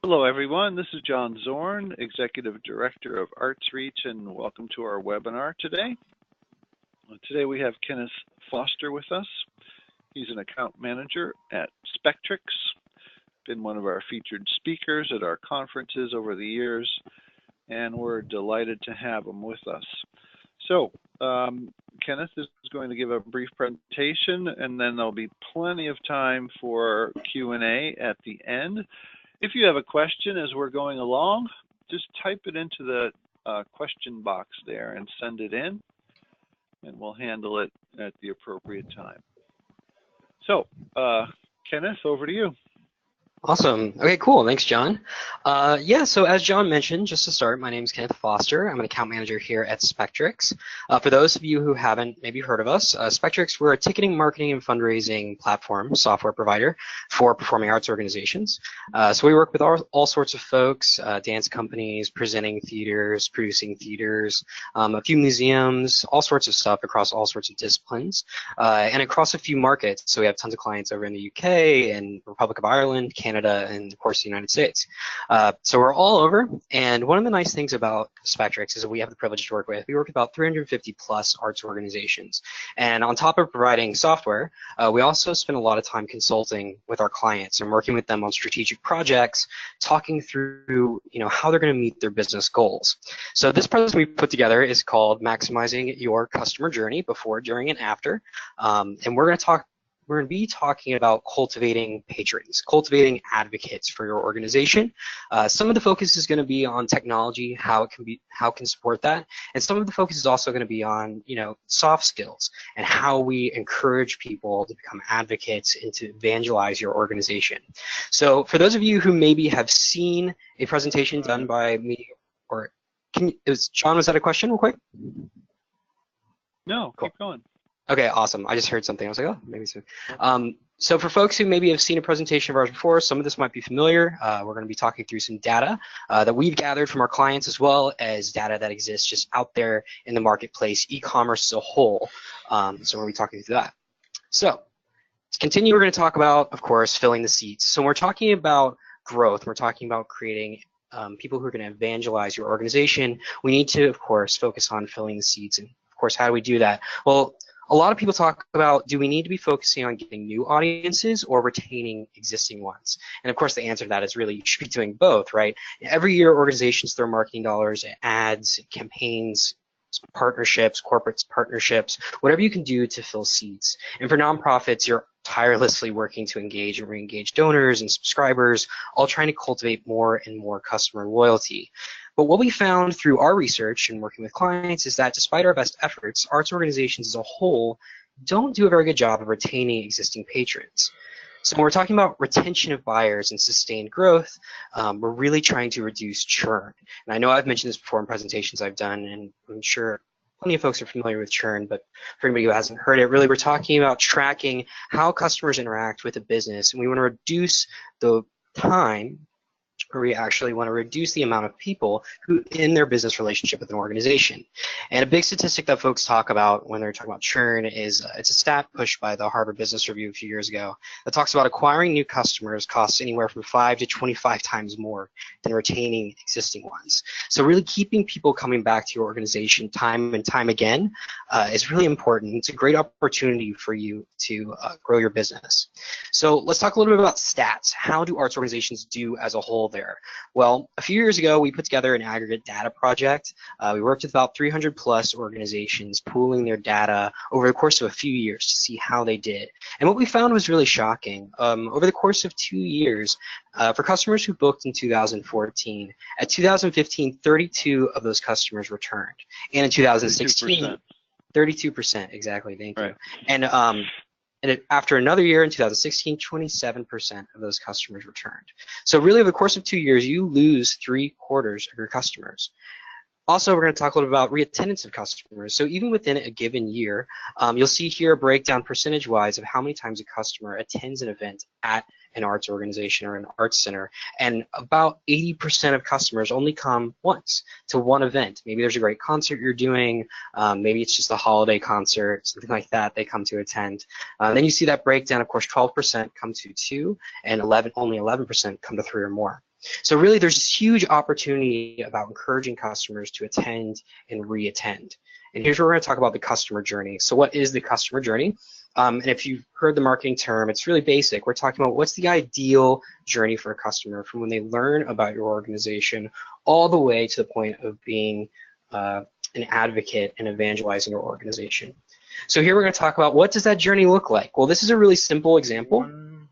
Hello, everyone. This is John Zorn, Executive Director of Arts Reach, and welcome to our webinar today. Today we have Kenneth Foster with us. He's an account manager at Spektrix, been one of our featured speakers at our conferences over the years, and we're delighted to have him with us. So, Kenneth is going to give a brief presentation, and then there'll be plenty of time for Q&A at the end. If you have a question as we're going along, just type it into the question box there and send it in, and we'll handle it at the appropriate time. So, Kenneth, over to you. Awesome. Okay, cool. Thanks, John. So as John mentioned, just to start, my name is Kenneth Foster. I'm an account manager here at Spektrix. For those of you who haven't maybe heard of us, Spektrix, we're a ticketing, marketing, and fundraising platform software provider for performing arts organizations. So we work with all sorts of folks, dance companies, presenting theaters, producing theaters, a few museums, all sorts of stuff across all sorts of disciplines, and across a few markets. So we have tons of clients over in the UK and Republic of Ireland, Canada, and of course the United States. So we're all over, and one of the nice things about Spektrix is that we have the privilege to work with. We work with about 350 plus arts organizations, and on top of providing software, we also spend a lot of time consulting with our clients and working with them on strategic projects, talking through how they're going to meet their business goals. So this presentation we put together is called Maximizing Your Customer Journey Before, During, and After, and we're going to be talking about cultivating patrons, cultivating advocates for your organization. Some of the focus is going to be on technology, how it can support that, and some of the focus is also going to be on soft skills and how we encourage people to become advocates and to evangelize your organization. So for those of you who maybe have seen a presentation done by me, or John, was that a question real quick? No, cool. Keep going. Okay, awesome. I just heard something. I was like, oh, maybe so. So for folks who maybe have seen a presentation of ours before, some of this might be familiar. We're going to be talking through some data that we've gathered from our clients, as well as data that exists just out there in the marketplace, e-commerce as a whole. So we're going to be talking through that. So to continue, we're going to talk about, of course, filling the seats. So when we're talking about growth, we're talking about creating people who are going to evangelize your organization. We need to, of course, focus on filling the seats. And of course, how do we do that? Well, a lot of people talk about, do we need to be focusing on getting new audiences or retaining existing ones? And of course, the answer to that is really you should be doing both, right? Every year, organizations throw marketing dollars, ads, campaigns, partnerships, corporate partnerships, whatever you can do to fill seats. And for nonprofits, you're tirelessly working to engage and re-engage donors and subscribers, all trying to cultivate more and more customer loyalty. But what we found through our research and working with clients is that despite our best efforts, arts organizations as a whole don't do a very good job of retaining existing patrons. So when we're talking about retention of buyers and sustained growth, we're really trying to reduce churn. And I know I've mentioned this before in presentations I've done, and I'm sure plenty of folks are familiar with churn, but for anybody who hasn't heard it, really we're talking about tracking how customers interact with a business, and we want to reduce the time, or we actually want to reduce the amount of people who in their business relationship with an organization. And a big statistic that folks talk about when they're talking about churn is it's a stat pushed by the Harvard Business Review a few years ago that talks about acquiring new customers costs anywhere from 5 to 25 times more than retaining existing ones. So really keeping people coming back to your organization time and time again is really important. It's a great opportunity for you to grow your business. So let's talk a little bit about stats. How do arts organizations do as a whole there? Well, a few years ago, we put together an aggregate data project. We worked with about 300 plus organizations, pooling their data over the course of a few years to see how they did. And what we found was really shocking. Over the course of 2 years, for customers who booked in 2014, at 2015, 32 of those customers returned. And in 2016, 32%, exactly, thank you. Right. And after another year in 2016, 27% of those customers returned. So really over the course of 2 years, you lose 3/4 of your customers. Also, we're going to talk a little bit about reattendance of customers. So even within a given year, you'll see here a breakdown percentage-wise of how many times a customer attends an event at an arts organization or an arts center. And about 80% of customers only come once to one event. Maybe there's a great concert you're doing. Maybe it's just a holiday concert, something like that they come to attend. Then you see that breakdown. Of course, 12% come to 2, and only 11% come to 3 or more. So really, there's this huge opportunity about encouraging customers to attend and re-attend. And here's where we're going to talk about the customer journey. So what is the customer journey? And if you've heard the marketing term, it's really basic. We're talking about what's the ideal journey for a customer from when they learn about your organization all the way to the point of being an advocate and evangelizing your organization. So here we're going to talk about what does that journey look like? Well, this is a really simple example. 1,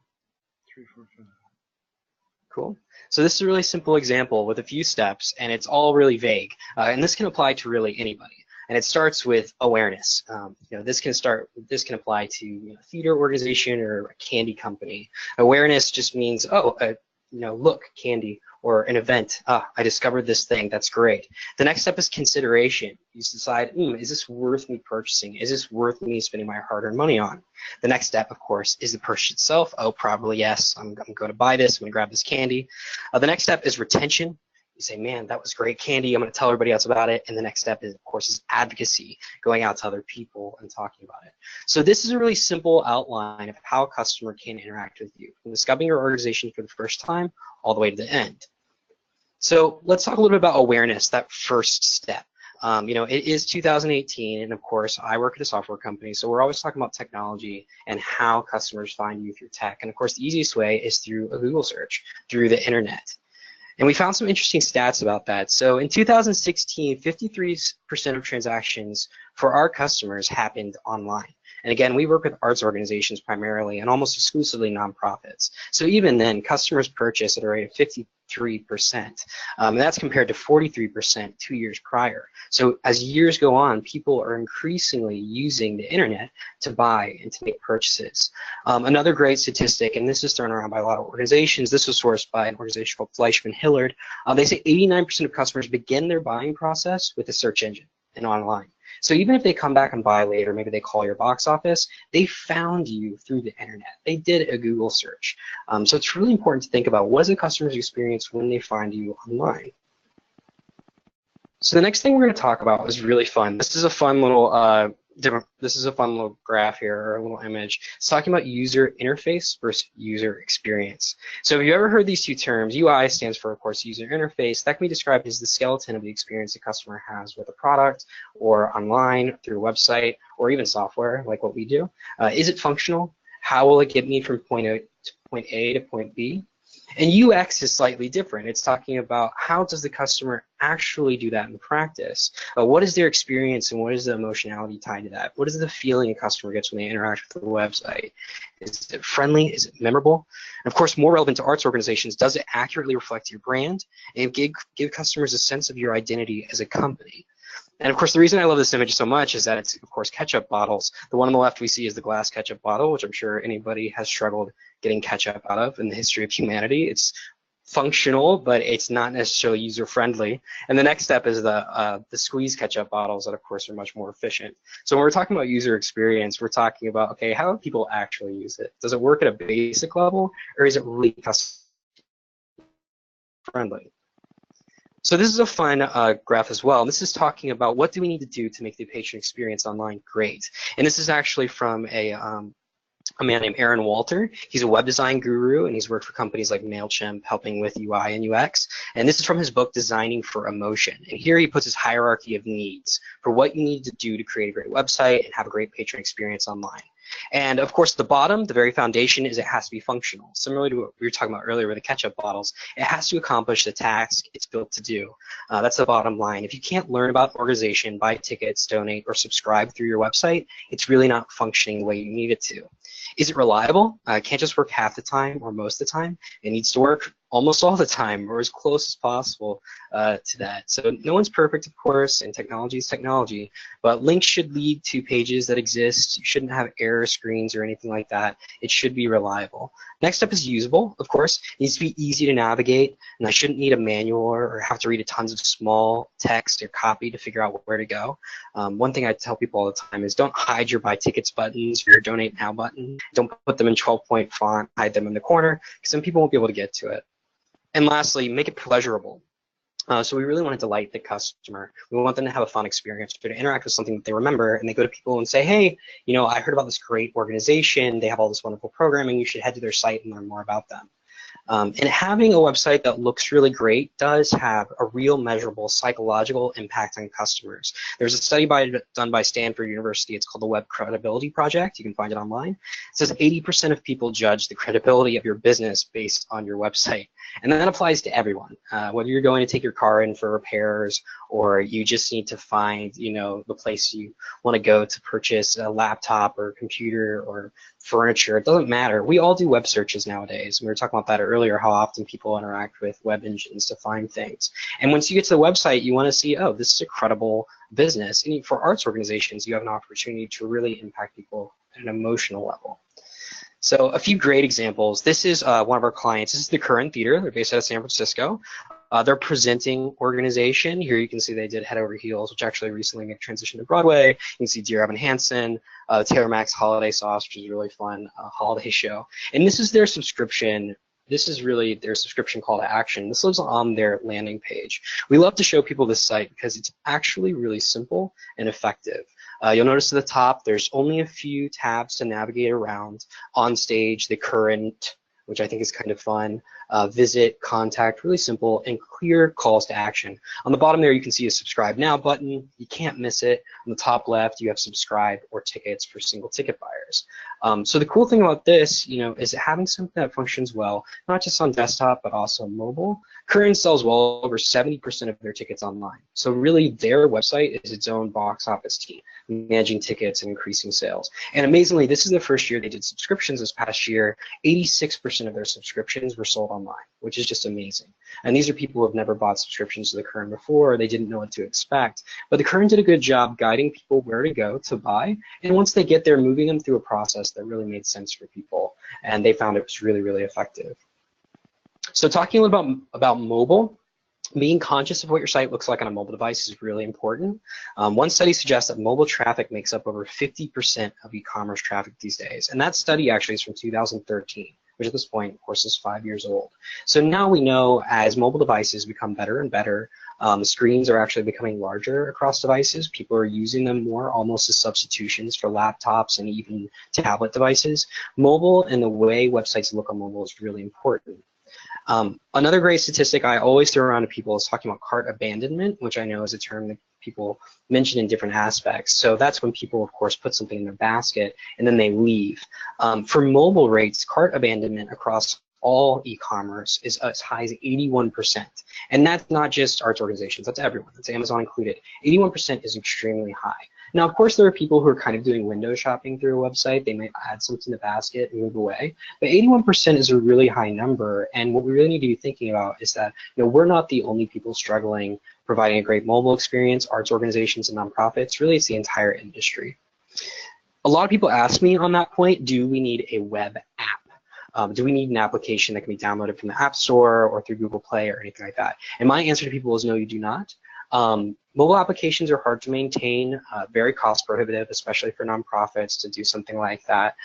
3, 4, 5. Cool. So this is a really simple example with a few steps, and it's all really vague. And this can apply to really anybody. And it starts with awareness. This can apply to a theater organization or a candy company. Awareness just means, look, candy, or an event. I discovered this thing. That's great. The next step is consideration. You decide, is this worth me purchasing? Is this worth me spending my hard-earned money on? The next step, of course, is the purchase itself. Oh, probably yes. I'm going to buy this. I'm going to grab this candy. The next step is retention. You say, man, that was great candy. I'm going to tell everybody else about it. And the next step is, of course, is advocacy, going out to other people and talking about it. So this is a really simple outline of how a customer can interact with you, from discovering your organization for the first time all the way to the end. So let's talk a little bit about awareness, that first step. It is 2018, and of course, I work at a software company, so we're always talking about technology and how customers find you through tech. And of course, the easiest way is through a Google search, through the internet. And we found some interesting stats about that. So in 2016, 53% of transactions for our customers happened online. And again, we work with arts organizations primarily and almost exclusively nonprofits. So even then, customers purchase at a rate of 53%. And that's compared to 43% 2 years prior. So as years go on, people are increasingly using the internet to buy and to make purchases. Another great statistic, and this is thrown around by a lot of organizations, this was sourced by an organization called Fleischman Hillard. They say 89% of customers begin their buying process with a search engine and online. So even if they come back and buy later, maybe they call your box office, they found you through the internet. They did a Google search. So it's really important to think about what is the customer's experience when they find you online. So the next thing we're going to talk about is really fun. This is a fun little graph here, or a little image. It's talking about user interface versus user experience. So have you ever heard these two terms? UI stands for, of course, user interface. That can be described as the skeleton of the experience a customer has with a product, or online, through a website, or even software, like what we do. Is it functional? How will it get me from point A to point B? And UX is slightly different. It's talking about how does the customer actually do that in practice? What is their experience and what is the emotionality tied to that? What is the feeling a customer gets when they interact with the website? Is it friendly? Is it memorable? And of course, more relevant to arts organizations, does it accurately reflect your brand and give customers a sense of your identity as a company? And of course, the reason I love this image so much is that it's, of course, ketchup bottles. The one on the left we see is the glass ketchup bottle, which I'm sure anybody has struggled getting ketchup out of in the history of humanity. It's functional, but it's not necessarily user-friendly. And the next step is the squeeze ketchup bottles that, of course, are much more efficient. So when we're talking about user experience, we're talking about, okay, how do people actually use it? Does it work at a basic level, or is it really customer-friendly? So this is a fun graph as well. This is talking about what do we need to do to make the patient experience online great. And this is actually from a man named Aaron Walter. He's a web design guru, and he's worked for companies like MailChimp, helping with UI and UX. And this is from his book, Designing for Emotion. And here he puts his hierarchy of needs for what you need to do to create a great website and have a great patron experience online. And of course, the bottom, the very foundation, is it has to be functional. Similarly to what we were talking about earlier with the ketchup bottles, it has to accomplish the task it's built to do. That's the bottom line. If you can't learn about organization, buy tickets, donate, or subscribe through your website, it's really not functioning the way you need it to. Is it reliable? It can't just work half the time or most of the time. It needs to work almost all the time, or as close as possible to that. So no one's perfect, of course, and technology is technology, but links should lead to pages that exist. You shouldn't have error screens or anything like that. It should be reliable. Next up is usable, of course. It needs to be easy to navigate, and I shouldn't need a manual or have to read tons of small text or copy to figure out where to go. One thing I tell people all the time is don't hide your buy tickets buttons or your donate now button. Don't put them in 12-point font, hide them in the corner, because some people won't be able to get to it. And lastly, make it pleasurable. So we really want to delight the customer. We want them to have a fun experience, or to interact with something that they remember, and they go to people and say, hey, I heard about this great organization. They have all this wonderful programming. You should head to their site and learn more about them. And having a website that looks really great does have a real measurable psychological impact on customers. There's a study done by Stanford University. It's called the Web Credibility Project. You can find it online. It says 80% of people judge the credibility of your business based on your website. And that applies to everyone, whether you're going to take your car in for repairs or you just need to find, the place you want to go to purchase a laptop or computer or furniture. It doesn't matter. We all do web searches nowadays. We were talking about that earlier, how often people interact with web engines to find things. And once you get to the website, you want to see, oh, this is a credible business. And for arts organizations, you have an opportunity to really impact people at an emotional level. So a few great examples. This is one of our clients. This is the Current Theater. They're based out of San Francisco. They're presenting organization. Here you can see they did Head Over Heels, which actually recently transitioned to Broadway. You can see Dear Evan Hansen, Taylor Max Holiday Sauce, which is a really fun holiday show. And this is their subscription. This is really their subscription call to action. This lives on their landing page. We love to show people this site because it's actually really simple and effective. You'll notice at the top, there's only a few tabs to navigate around. On stage, the current, which I think is kind of fun, visit, contact, really simple, and clear calls to action. On the bottom there, you can see a subscribe now button. You can't miss it. On the top left, you have subscribe or tickets for single ticket buyers. So the cool thing about this, is having something that functions well, not just on desktop, but also mobile. Current sells well over 70% of their tickets online. So really their website is its own box office team, managing tickets and increasing sales. And amazingly, this is the first year they did subscriptions this past year. 86% of their subscriptions were sold online, which is just amazing. And these are people who have never bought subscriptions to the Current before. They didn't know what to expect. But the Current did a good job guiding people where to go to buy. And once they get there, moving them through a process that really made sense for people. And they found it was really, really effective. So talking a little about mobile, being conscious of what your site looks like on a mobile device is really important. One study suggests that mobile traffic makes up over 50% of e-commerce traffic these days. And that study actually is from 2013, which at this point, of course, is 5 years old. So now we know as mobile devices become better and better, the screens are actually becoming larger across devices. People are using them more almost as substitutions for laptops and even tablet devices. Mobile and the way websites look on mobile is really important. Another great statistic I always throw around to people is talking about cart abandonment, which I know is a term that people mention in different aspects. So that's when people, of course, put something in their basket and then they leave. For mobile rates, cart abandonment across all e-commerce is as high as 81%. And that's not just arts organizations, that's everyone, that's Amazon included. 81% is extremely high. Now, of course, there are people who are kind of doing window shopping through a website. They might add something to the basket and move away. But 81% is a really high number. And what we really need to be thinking about is that we're not the only people struggling providing a great mobile experience, arts organizations and nonprofits. Really, it's the entire industry. A lot of people ask me on that point, do we need a web app? Do we need an application that can be downloaded from the App Store or through Google Play or anything like that? And my answer to people is no, you do not. Mobile applications are hard to maintain, very cost prohibitive, especially for nonprofits to do something like that.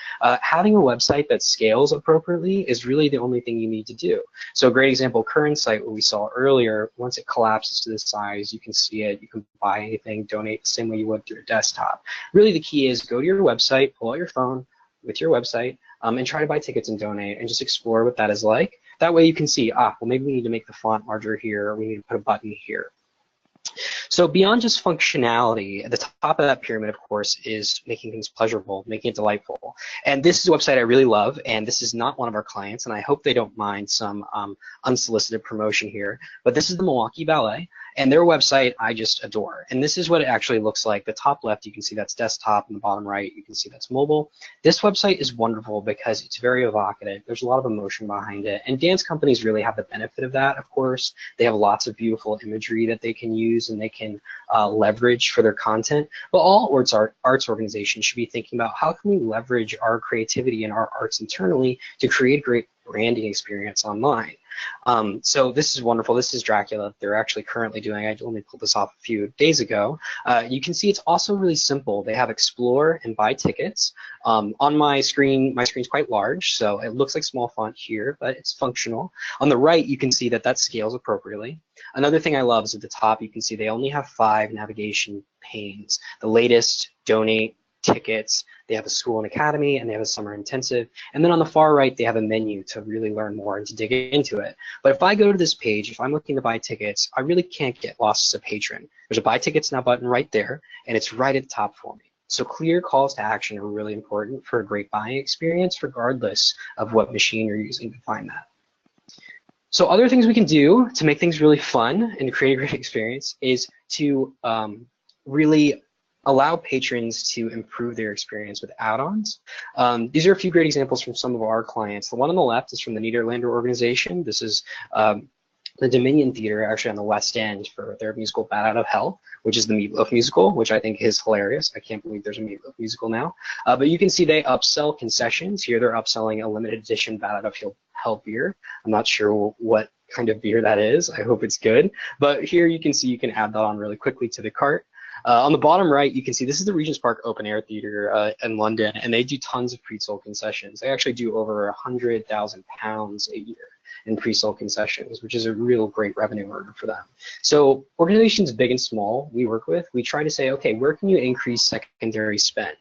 Having a website that scales appropriately is really the only thing you need to do. So a great example, Current site, what we saw earlier, once it collapses to this size, you can see it, you can buy anything, donate the same way you would through a desktop. Really the key is go to your website, pull out your phone with your website, and try to buy tickets and donate and just explore what that is like. That way you can see, well, maybe we need to make the font larger here, or we need to put a button here. So beyond just functionality, at the top of that pyramid, of course, is making things pleasurable, making it delightful. And this is a website I really love, and this is not one of our clients, and I hope they don't mind some unsolicited promotion here, but this is the Milwaukee Ballet, and their website I just adore. And this is what it actually looks like. The top left, you can see that's desktop, and the bottom right, you can see that's mobile. This website is wonderful because it's very evocative. There's a lot of emotion behind it, and dance companies really have the benefit of that, of course. They have lots of beautiful imagery that they can use and they can leverage for their content. But all arts organizations should be thinking about how can we leverage our creativity and our arts internally to create a great branding experience online. So this is wonderful. This is Dracula. They're actually currently doing, I only pulled this off a few days ago. You can see it's also really simple. They have explore and buy tickets. On my screen's quite large, so it looks like small font here, but it's functional. On the right, you can see that that scales appropriately. Another thing I love is at the top, you can see they only have 5 navigation panes. The latest, donate, tickets, they have a school and academy, and they have a summer intensive. And then on the far right, they have a menu to really learn more and to dig into it. But if I go to this page, if I'm looking to buy tickets, I really can't get lost as a patron. There's a buy tickets now button right there, and it's right at the top for me. So clear calls to action are really important for a great buying experience, regardless of what machine you're using to find that. So other things we can do to make things really fun and to create a great experience is to really allow patrons to improve their experience with add-ons. These are a few great examples from some of our clients. The one on the left is from the Nederlander organization. This is the Dominion Theater, actually on the West End, for their musical Bat Out of Hell, which is the Meatloaf musical, which I think is hilarious. I can't believe there's a Meatloaf musical now. But you can see they upsell concessions. Here they're upselling a limited edition Bat Out of Hell beer. I'm not sure what kind of beer that is. I hope it's good. But here you can see you can add that on really quickly to the cart. On the bottom right, you can see this is the Regent's Park Open Air Theatre in London, and they do tons of pre-sold concessions. They actually do over 100,000 pounds a year in pre-sold concessions, which is a real great revenue earner for them. So organizations big and small we work with, we try to say, okay, where can you increase secondary spend?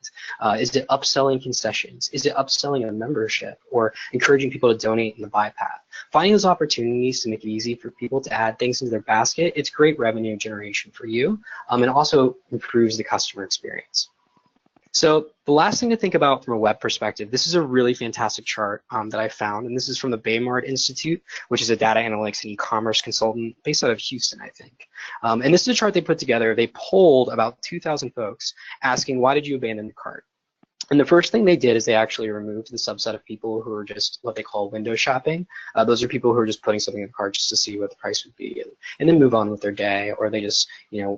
Is it upselling concessions? Is it upselling a membership or encouraging people to donate in the buy path? Finding those opportunities to make it easy for people to add things into their basket, it's great revenue generation for you, and also improves the customer experience. So the last thing to think about from a web perspective, this is a really fantastic chart that I found, and this is from the Baymard Institute, which is a data analytics and e-commerce consultant based out of Houston, I think. And this is a chart they put together. They polled about 2,000 folks asking, why did you abandon the cart? And the first thing they did is they actually removed the subset of people who are just what they call window shopping. Those are people who are just putting something in the cart just to see what the price would be and then move on with their day, or they just,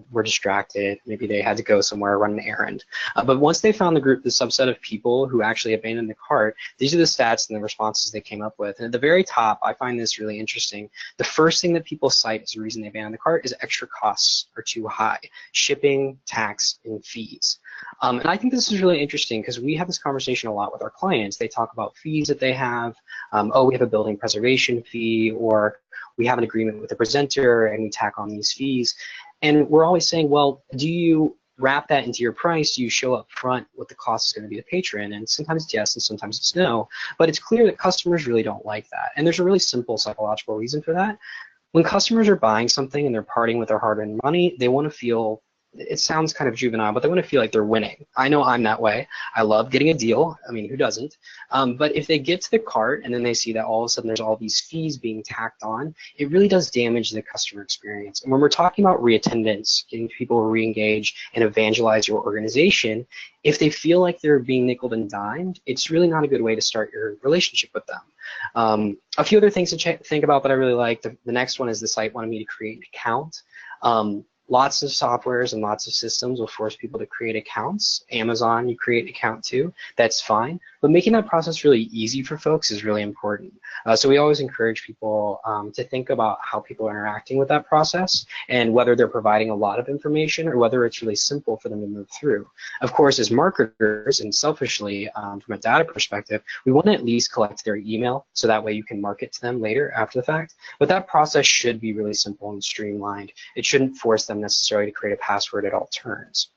were distracted. Maybe they had to go somewhere, run an errand. But once they found the subset of people who actually abandoned the cart, these are the stats and the responses they came up with. And at the very top, I find this really interesting. The first thing that people cite as a reason they abandoned the cart is extra costs are too high, shipping, tax, and fees. And I think this is really interesting because we have this conversation a lot with our clients. They talk about fees that they have. Oh, we have a building preservation fee, or we have an agreement with the presenter and we tack on these fees. And we're always saying, well, do you wrap that into your price? Do you show up front what the cost is going to be to the patron? And sometimes it's yes and sometimes it's no. But it's clear that customers really don't like that. And there's a really simple psychological reason for that. When customers are buying something and they're parting with their hard-earned money, they want to feel, it sounds kind of juvenile, but they want to feel like they're winning. I know I'm that way. I love getting a deal. I mean, who doesn't? But if they get to the cart and then they see that all of a sudden there's all these fees being tacked on, it really does damage the customer experience. And when we're talking about reattendance, getting people to re-engage and evangelize your organization, if they feel like they're being nickeled and dimed, it's really not a good way to start your relationship with them. A few other things to think about that I really like. The next one is the site wanted me to create an account. Lots of softwares and lots of systems will force people to create accounts. Amazon, you create an account too. That's fine. But making that process really easy for folks is really important. So we always encourage people to think about how people are interacting with that process and whether they're providing a lot of information or whether it's really simple for them to move through. Of course, as marketers and selfishly from a data perspective, we want to at least collect their email so that way you can market to them later after the fact. But that process should be really simple and streamlined. It shouldn't force them necessarily to create a password at all turns.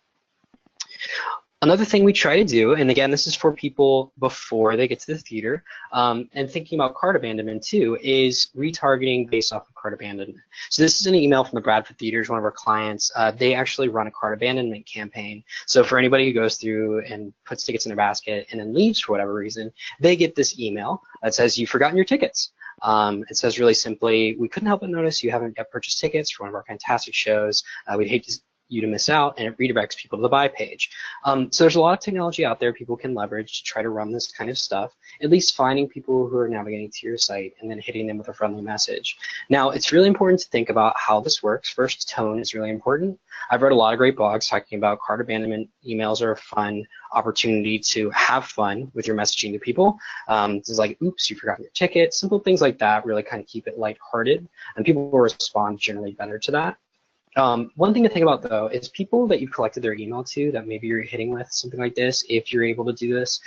Another thing we try to do, and again, this is for people before they get to the theater, and thinking about cart abandonment too, is retargeting based off of cart abandonment. So this is an email from the Bradford Theaters, one of our clients. They actually run a cart abandonment campaign. So for anybody who goes through and puts tickets in their basket and then leaves for whatever reason, they get this email that says, you've forgotten your tickets. It says really simply, we couldn't help but notice you haven't yet purchased tickets for one of our fantastic shows. We'd hate you to miss out, and it redirects people to the buy page. So there's a lot of technology out there people can leverage to try to run this kind of stuff, at least finding people who are navigating to your site and then hitting them with a friendly message. Now, it's really important to think about how this works. First, tone is really important. I've read a lot of great blogs talking about cart abandonment emails are a fun opportunity to have fun with your messaging to people. It's like, oops, you forgot your ticket. Simple things like that really kind of keep it lighthearted, and people will respond generally better to that. One thing to think about though is people that you've collected their email to that maybe you're hitting with something like this, if you're able to do this,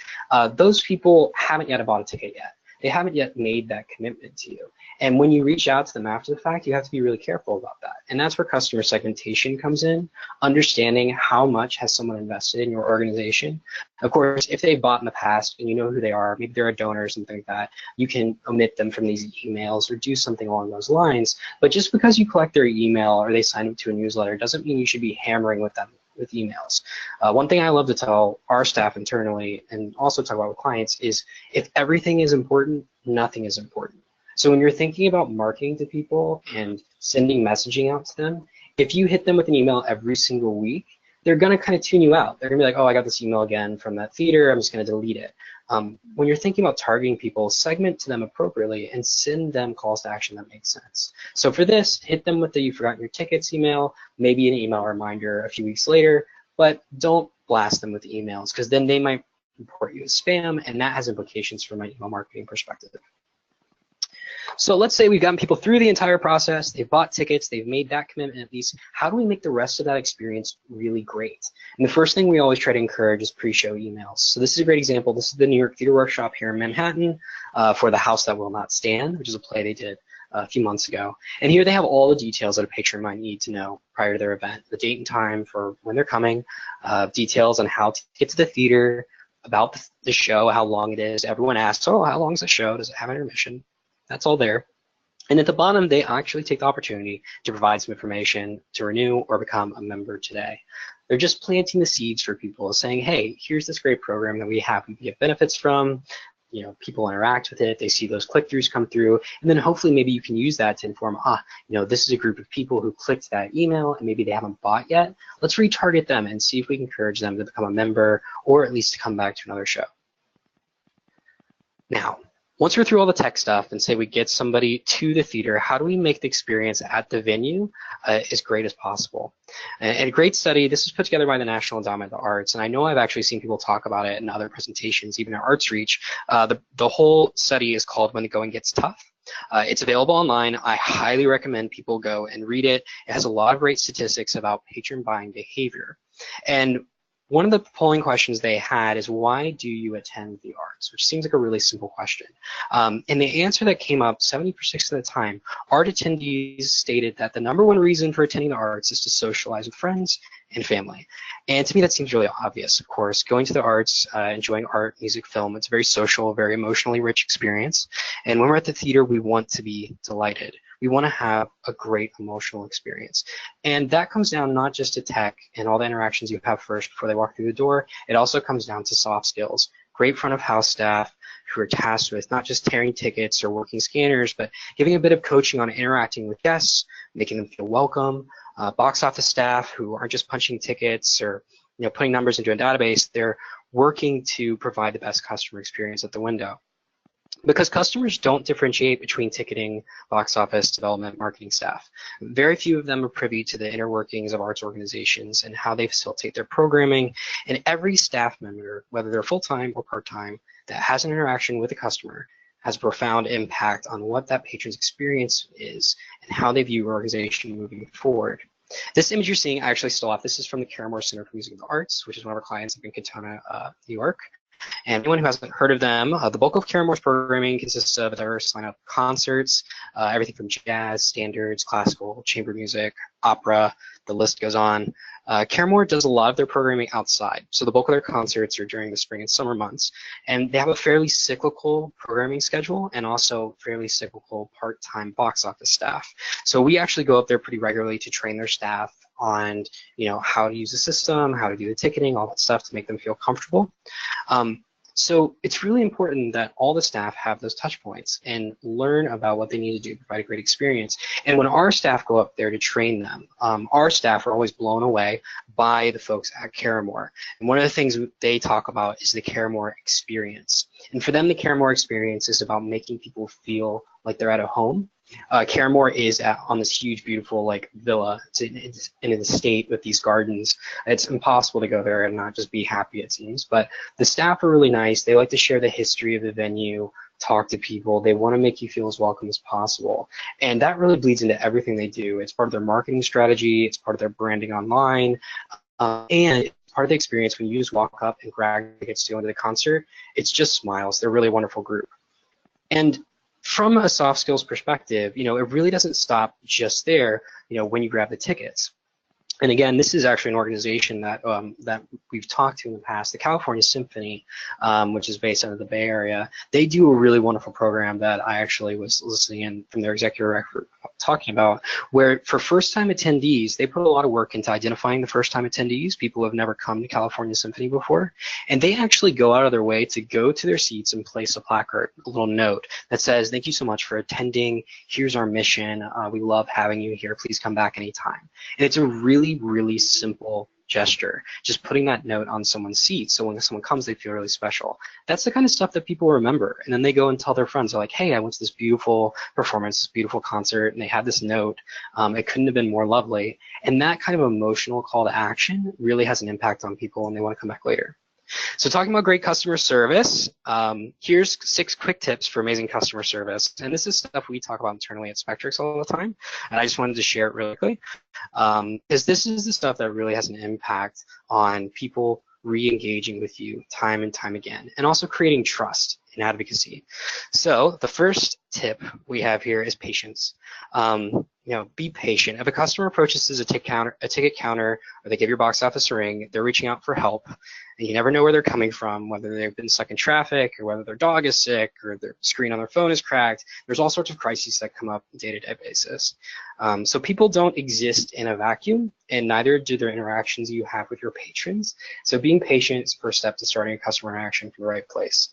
those people haven't yet bought a ticket yet. they haven't yet made that commitment to you. And when you reach out to them after the fact, you have to be really careful about that. And that's where customer segmentation comes in, understanding how much has someone invested in your organization. Of course, if they've bought in the past and you know who they are, maybe they're a donor or something like that, you can omit them from these emails or do something along those lines. But just because you collect their email or they sign up to a newsletter doesn't mean you should be hammering with them with emails. One thing I love to tell our staff internally and also talk about with clients is if everything is important, nothing is important. So when you're thinking about marketing to people and sending messaging out to them, if you hit them with an email every single week, they're going to kind of tune you out. They're going to be like, oh, I got this email again from that theater. I'm just going to delete it. When you're thinking about targeting people, segment to them appropriately and send them calls to action that make sense. So for this, hit them with the you forgot your tickets email, maybe an email reminder a few weeks later, but don't blast them with emails because then they might report you as spam, and that has implications from an email marketing perspective. So let's say we've gotten people through the entire process, they've bought tickets, they've made that commitment at least. How do we make the rest of that experience really great? And the first thing we always try to encourage is pre-show emails. So this is a great example. This is the New York Theater Workshop here in Manhattan for The House That Will Not Stand, which is a play they did a few months ago. And here they have all the details that a patron might need to know prior to their event, the date and time for when they're coming, details on how to get to the theater, about the show, how long it is. Everyone asks, oh, how long is the show? Does it have an intermission? That's all there. And at the bottom, they actually take the opportunity to provide some information to renew or become a member today. They're just planting the seeds for people, saying, hey, here's this great program that we have you get benefits from. You know, people interact with it, they see those click-throughs come through, and then hopefully maybe you can use that to inform, this is a group of people who clicked that email and maybe they haven't bought yet. Let's retarget them and see if we can encourage them to become a member or at least to come back to another show. Now, once we're through all the tech stuff and say we get somebody to the theater, how do we make the experience at the venue as great as possible? And a great study, this was put together by the National Endowment of the Arts, and I know I've actually seen people talk about it in other presentations, even at Arts Reach. The whole study is called When the Going Gets Tough. It's available online. I highly recommend people go and read it. It has a lot of great statistics about patron buying behavior. And one of the polling questions they had is, why do you attend the arts? Which seems like a really simple question. And the answer that came up 70% of the time, art attendees stated that the #1 reason for attending the arts is to socialize with friends and family. And to me, that seems really obvious, of course. Going to the arts, enjoying art, music, film, it's a very social, very emotionally rich experience. And when we're at the theater, we want to be delighted. We want to have a great emotional experience. And that comes down not just to tech and all the interactions you have first before they walk through the door. It also comes down to soft skills. Great front of house staff who are tasked with not just tearing tickets or working scanners, but giving a bit of coaching on interacting with guests, making them feel welcome. Box office staff who aren't just punching tickets or putting numbers into a database. They're working to provide the best customer experience at the window. Because customers don't differentiate between ticketing, box office, development, marketing staff. Very few of them are privy to the inner workings of arts organizations and how they facilitate their programming. And every staff member, whether they're full-time or part-time, that has an interaction with a customer has a profound impact on what that patron's experience is and how they view your organization moving forward. This image you're seeing I actually stole off. This is from the Caramore Center for Music and the Arts, which is one of our clients up in Katona, New York. And anyone who hasn't heard of them, the bulk of Caramore's programming consists of a diverse lineup of concerts, everything from jazz, standards, classical, chamber music, opera, the list goes on. Caramore does a lot of their programming outside, so the bulk of their concerts are during the spring and summer months. And they have a fairly cyclical programming schedule and also fairly cyclical part-time box office staff. So we actually go up there pretty regularly to train their staff on how to use the system, how to do the ticketing, all that stuff to make them feel comfortable. So it's really important that all the staff have those touch points and learn about what they need to do to provide a great experience. And when our staff go up there to train them, our staff are always blown away by the folks at Caramore. And one of the things they talk about is the Caramore experience. And for them, the Caramore experience is about making people feel like they're at a home. Caramore is on this huge, beautiful villa. It's in an estate with these gardens. It's impossible to go there and not just be happy, it seems. But the staff are really nice. They like to share the history of the venue, talk to people. They want to make you feel as welcome as possible. And that really bleeds into everything they do. It's part of their marketing strategy. It's part of their branding online. And part of the experience when you just walk up and grab tickets to go into the concert, it's just smiles. They're a really wonderful group. And from a soft skills perspective, it really doesn't stop just there, when you grab the tickets. And again, this is actually an organization that that we've talked to in the past, the California Symphony, which is based out of the Bay Area. They do a really wonderful program that I actually was listening in from their executive director talking about, where for first-time attendees, they put a lot of work into identifying the first-time attendees, people who have never come to California Symphony before, and they actually go out of their way to go to their seats and place a placard, a little note that says, "Thank you so much for attending. Here's our mission. We love having you here. Please come back anytime." And it's a really, really simple gesture, just putting that note on someone's seat, so when someone comes, they feel really special. That's the kind of stuff that people remember, and then they go and tell their friends. They're like, "Hey, I went to this beautiful performance, this beautiful concert," and they have this note. It couldn't have been more lovely. And that kind of emotional call to action really has an impact on people, and they want to come back later. So talking about great customer service, here's 6 quick tips for amazing customer service. And this is stuff we talk about internally at Spektrix all the time. And I just wanted to share it really quickly, because this is the stuff that really has an impact on people re-engaging with you time and time again, and also creating trust and advocacy. So the first tip we have here is patience. Be patient. If a customer approaches as a ticket counter, or they give your box office a ring, they're reaching out for help, and you never know where they're coming from, whether they've been stuck in traffic, or whether their dog is sick, or their screen on their phone is cracked. There's all sorts of crises that come up on a day-to-day basis. So people don't exist in a vacuum, and neither do their interactions you have with your patrons. So being patient is the first step to starting a customer interaction from the right place.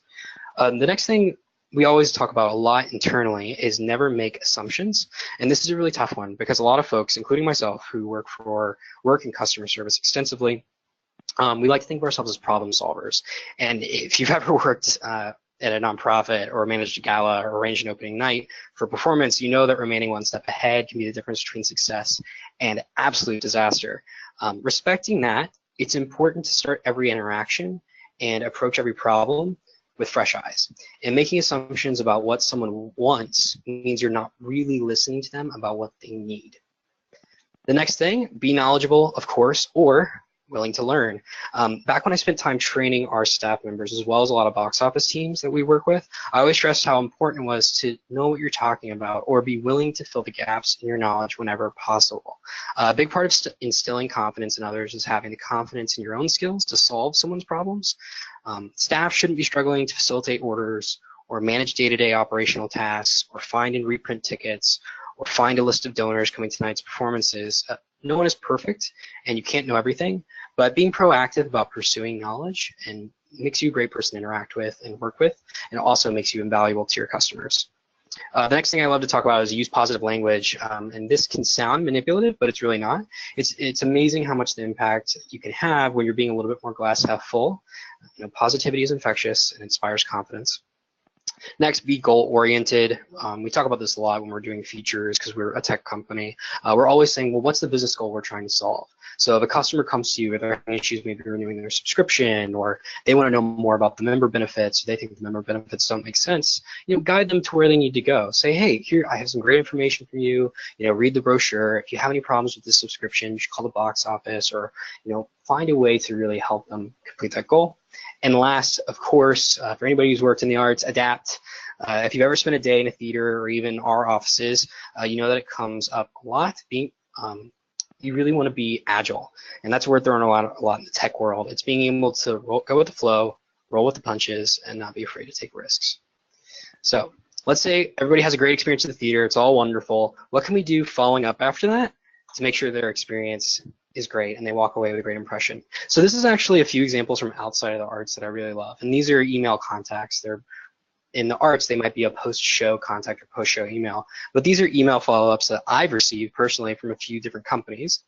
The next thing we always talk about a lot internally is never make assumptions. And this is a really tough one, because a lot of folks, including myself, who work in customer service extensively, we like to think of ourselves as problem solvers. And if you've ever worked at a nonprofit, or managed a gala, or arranged an opening night for performance, you know that remaining one step ahead can be the difference between success and absolute disaster. Respecting that, it's important to start every interaction and approach every problem with fresh eyes. And making assumptions about what someone wants means you're not really listening to them about what they need. The next thing, be knowledgeable, of course, or willing to learn. Back when I spent time training our staff members, as well as a lot of box office teams that we work with, I always stressed how important it was to know what you're talking about, or be willing to fill the gaps in your knowledge whenever possible. A big part of instilling confidence in others is having the confidence in your own skills to solve someone's problems. Staff shouldn't be struggling to facilitate orders, or manage day-to-day operational tasks, or find and reprint tickets, or find a list of donors coming to tonight's performances. No one is perfect, and you can't know everything, but being proactive about pursuing knowledge and makes you a great person to interact with and work with, and also makes you invaluable to your customers. The next thing I love to talk about is use positive language, and this can sound manipulative, but it's really not. It's amazing how much the impact you can have when you're being a little bit more glass half full. Positivity is infectious and inspires confidence. Next, be goal-oriented. We talk about this a lot when we're doing features, because we're a tech company. We're always saying, well, what's the business goal we're trying to solve? So if a customer comes to you, they're having issues maybe renewing their subscription, or they want to know more about the member benefits, or they think the member benefits don't make sense, guide them to where they need to go. Say, hey, here, I have some great information for you. Read the brochure. If you have any problems with this subscription, you should call the box office, or find a way to really help them complete that goal. And last, of course, for anybody who's worked in the arts, adapt. If you've ever spent a day in a theater, or even our offices, you know that it comes up a lot. You really want to be agile, and that's worth throwing a lot in the tech world. It's being able to go with the flow, roll with the punches, and not be afraid to take risks. So let's say everybody has a great experience in the theater. It's all wonderful. What can we do following up after that to make sure their experience is great and they walk away with a great impression? So this is actually a few examples from outside of the arts that I really love. And these are email contacts. They're in the arts, they might be a post-show contact or post-show email. But these are email follow-ups that I've received personally from a few different companies.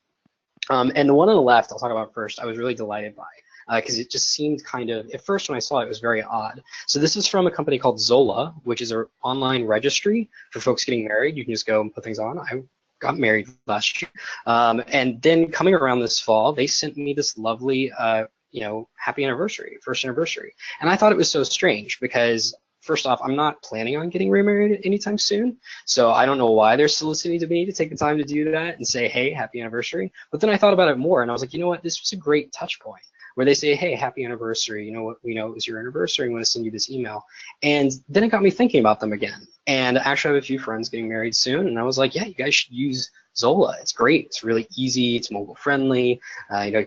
And the one on the left, I'll talk about first, I was really delighted by, because it just seemed kind of, at first when I saw it, it was very odd. So this is from a company called Zola, which is an online registry for folks getting married. You can just go and put things on. I got married last year. And then coming around this fall, they sent me this lovely, happy anniversary, first anniversary. And I thought it was so strange because, first off, I'm not planning on getting remarried anytime soon. So I don't know why they're soliciting to me to take the time to do that and say, hey, happy anniversary. But then I thought about it more and I was like, you know what, this was a great touch point. where they say, hey, happy anniversary, it was your anniversary, I'm going to send you this email. And then it got me thinking about them again. And actually I have a few friends getting married soon, and I was like, yeah, you guys should use Zola. It's great. It's really easy. It's mobile friendly.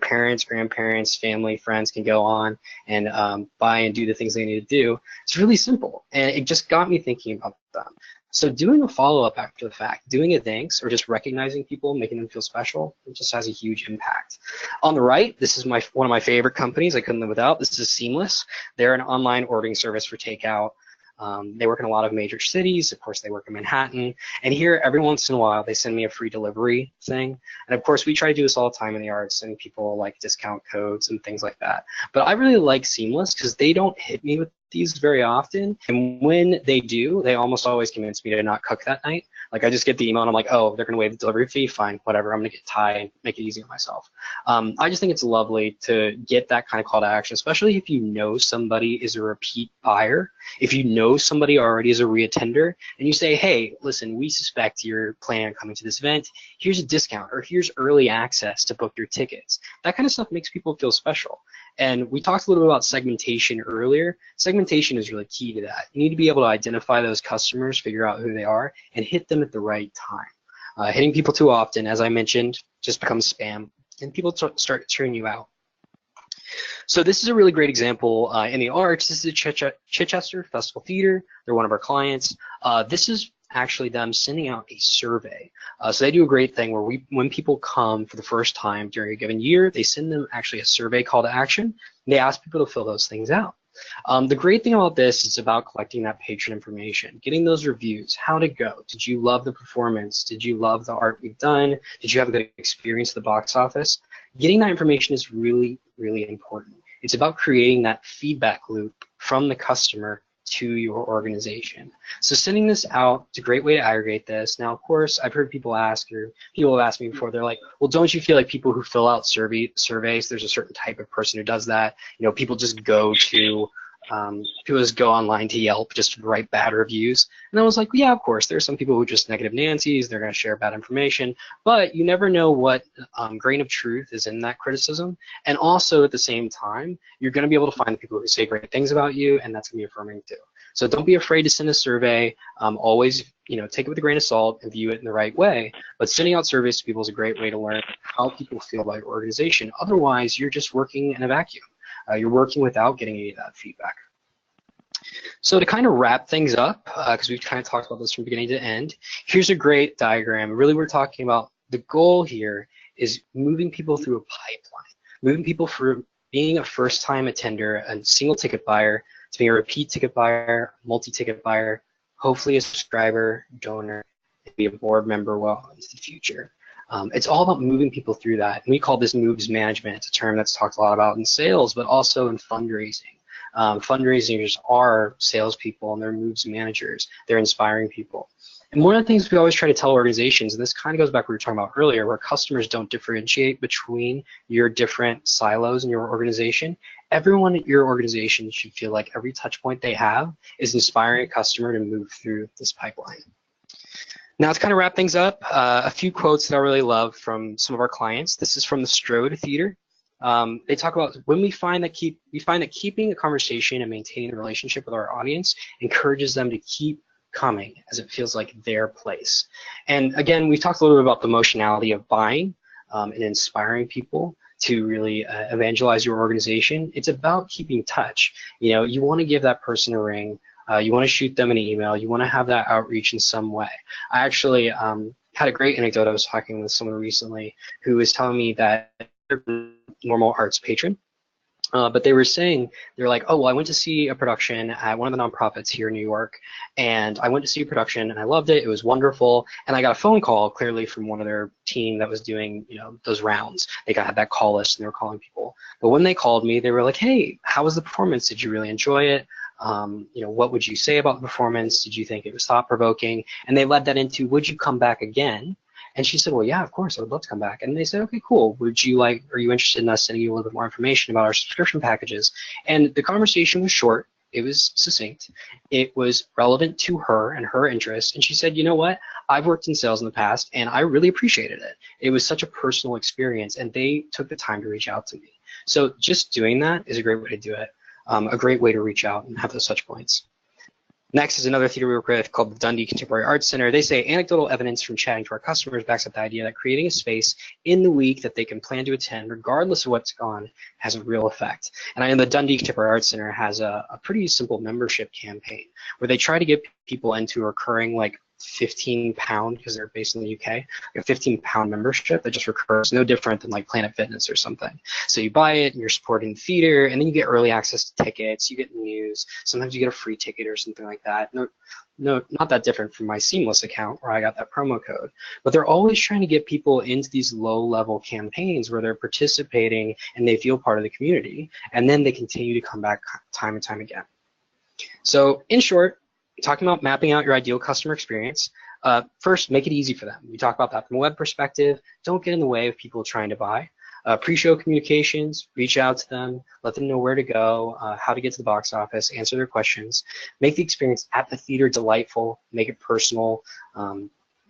Parents, grandparents, family, friends can go on and buy and do the things they need to do. It's really simple, and it just got me thinking about them. So doing a follow-up after the fact, doing a thanks, or just recognizing people, making them feel special, it just has a huge impact. On the right, this is one of my favorite companies. I couldn't live without. This is Seamless. They're an online ordering service for takeout. They work in a lot of major cities. Of course, they work in Manhattan. And here, every once in a while, they send me a free delivery thing. And of course, we try to do this all the time in the arts, sending people like discount codes and things like that. But I really like Seamless because they don't hit me with these very often. And when they do, they almost always convince me to not cook that night. Like I just get the email and I'm like, oh, they're going to waive the delivery fee. Fine, whatever. I'm going to get Thai, make it easy on myself. I just think it's lovely to get that kind of call to action, especially if you know somebody is a repeat buyer. If you know somebody already is a reattender and you say, hey, listen, we suspect you're planning on coming to this event. Here's a discount, or here's early access to book your tickets. That kind of stuff makes people feel special. And we talked a little bit about segmentation earlier. Segmentation is really key to that. You need to be able to identify those customers, figure out who they are, and hit them at the right time. Hitting people too often, as I mentioned, just becomes spam, and people start turning you out. So this is a really great example in the arts. This is the Chichester Festival Theater. They're one of our clients. This is actually them sending out a survey. So they do a great thing where when people come for the first time during a given year, they send them actually a survey call to action. And they ask people to fill those things out. The great thing about this is about collecting that patron information, getting those reviews, how to go. Did you love the performance? Did you love the art we've done? Did you have a good experience at the box office? Getting that information is really, really important. It's about creating that feedback loop from the customer to your organization. So sending this out, it's a great way to aggregate this. Now, of course, I've heard people ask, or people have asked me before, they're like, well, don't you feel like people who fill out surveys, there's a certain type of person who does that? People just go online to Yelp just to write bad reviews. And I was like, yeah, of course, there's some people who are just negative Nancy's, they're going to share bad information, but you never know what grain of truth is in that criticism. And also at the same time, you're going to be able to find people who say great things about you, and that's going to be affirming too. So don't be afraid to send a survey. Always, take it with a grain of salt and view it in the right way. But sending out surveys to people is a great way to learn how people feel about your organization. Otherwise, you're just working in a vacuum. You're working without getting any of that feedback. So to kind of wrap things up, because we've kind of talked about this from beginning to end, here's a great diagram. Really, we're talking about the goal here is moving people through a pipeline, moving people from being a first-time attender, a single ticket buyer, to being a repeat ticket buyer, multi-ticket buyer, hopefully a subscriber, donor, and be a board member well into the future. It's all about moving people through that. And we call this moves management. It's a term that's talked a lot about in sales, but also in fundraising. Fundraisers are salespeople, and they're moves managers. They're inspiring people. And one of the things we always try to tell organizations, and this kind of goes back to what we were talking about earlier, where customers don't differentiate between your different silos in your organization. Everyone at your organization should feel like every touch point they have is inspiring a customer to move through this pipeline. Now, to kind of wrap things up, a few quotes that I really love from some of our clients. This is from the Strode Theater. They talk about when we find that keeping a conversation and maintaining the relationship with our audience encourages them to keep coming, as it feels like their place. And again, we talked a little bit about the emotionality of buying and inspiring people to really evangelize your organization. It's about keeping touch. You want to give that person a ring. You want to shoot them an email. You want to have that outreach in some way. I actually had a great anecdote. I was talking with someone recently who was telling me that they're a normal arts patron, but they were saying, they're like, oh, well, I went to see a production at one of the nonprofits here in New York, and I went to see a production, and I loved it. It was wonderful, and I got a phone call clearly from one of their team that was doing, those rounds. They had that call list, and they were calling people. But when they called me, they were like, hey, how was the performance? Did you really enjoy it? What would you say about the performance? Did you think it was thought-provoking? And they led that into, would you come back again? And she said, well, yeah, of course, I would love to come back. And they said, okay, cool. Are you interested in us sending you a little bit more information about our subscription packages? And the conversation was short. It was succinct. It was relevant to her and her interests. And she said, you know what? I've worked in sales in the past, and I really appreciated it. It was such a personal experience, and they took the time to reach out to me. So just doing that is a great way to do it, a great way to reach out and have those touch points. Next is another theater we work with called the Dundee Contemporary Arts Center. They say anecdotal evidence from chatting to our customers backs up the idea that creating a space in the week that they can plan to attend, regardless of what's gone, has a real effect. And I know the Dundee Contemporary Arts Center has a pretty simple membership campaign where they try to get people into a recurring, like, £15, because they're based in the UK, a £15 membership that just recurs, no different than like Planet Fitness or something. So you buy it and you're supporting the theater, and then you get early access to tickets, you get news, sometimes you get a free ticket or something like that. No, not that different from my Seamless account where I got that promo code. But they're always trying to get people into these low-level campaigns where they're participating and they feel part of the community, and then they continue to come back time and time again. So in short, talking about mapping out your ideal customer experience, first, make it easy for them. We talk about that from a web perspective. Don't get in the way of people trying to buy. Pre-show communications, reach out to them, let them know where to go, how to get to the box office, answer their questions. Make the experience at the theater delightful, make it personal,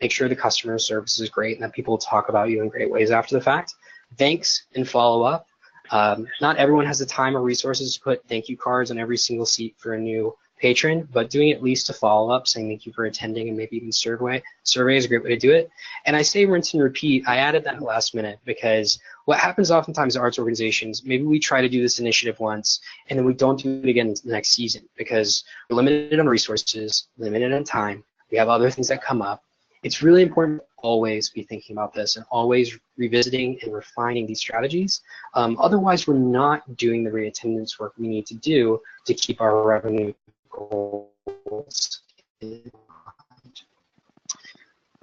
make sure the customer service is great and that people talk about you in great ways after the fact. Thanks and follow up. Not everyone has the time or resources to put thank you cards on every single seat for a new patron, but doing at least a follow-up saying thank you for attending and maybe even survey is a great way to do it. And I say rinse and repeat. I added that last minute because what happens oftentimes in arts organizations, maybe we try to do this initiative once and then we don't do it again the next season because we're limited on resources, limited on time. We have other things that come up. It's really important to always be thinking about this and always revisiting and refining these strategies. Otherwise, we're not doing the reattendance work we need to do to keep our revenue goals in mind.